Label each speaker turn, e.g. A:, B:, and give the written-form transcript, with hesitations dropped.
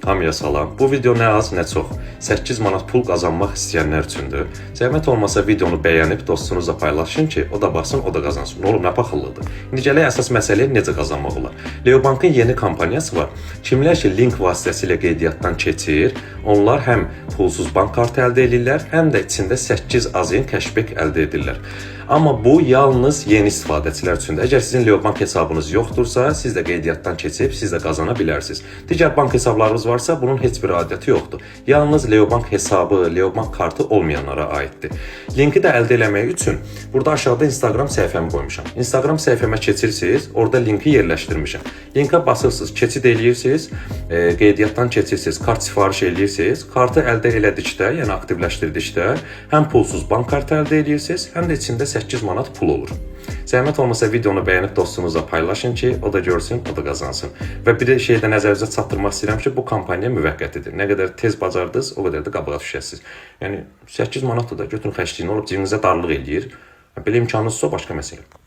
A: Hamıya salam. Bu video nə az, nə çox. 8 manat pul qazanmaq istəyənlər üçündür. Zəhmət olmasa videonu bəyənib dostunuzla paylaşın ki, o da baxsın, o da qazansın. Nə olub, nə baxıllıdır. İndi gələk əsas məsələyə necə qazanmaq olar. Leobankın yeni kampaniyası var. Kimlər ki, link vasitəsilə qeydiyyatdan keçir, onlar həm pulsuz bank kartı əldə edirlər, həm də içində 8 azin cashback əldə edirlər. Amma bu yalnız yeni istifadəçilər üçündür. Əgər sizin Leobank hesabınız yoxdursa, siz də qeydiyyatdan keçib, siz də qazana bilərsiniz. Digər bank hesablarınız varsa, bunun heç bir adiyyəti yoxdur. Yalnız Leobank hesabı, Leobank kartı olmayanlara aiddir. Linki də əldə eləmək üçün burada aşağıda Instagram səhifəmi qoymuşam. Instagram səhifəmə keçirsiniz, orada linki yerləşdirmişəm. Linkə basırsınız, keçid eləyirsiniz, qeydiyyatdan keçirsiniz, kart sifariş eləyirsiniz. Kartı əldə elədikdə, yəni aktivləşdirdikdə həm pulsuz bank kartı əldə edirsiniz, həm də içində 8 manat pul olur. Zəhmət olmasa videonu bəyənib dostunuzla paylaşın ki, o da görsün, o da qazansın. Və bir şey də nəzərinizə çatdırmaq istəyirəm ki, bu kampaniya müvəqqətidir. Nə qədər tez bacardınız, o qədər də qabağa düşəsiniz. Yəni 8 manat da götürün xərcliyin olub cibinizə darlıq eləyir. Belə imkanınız olsa başqa məsələ.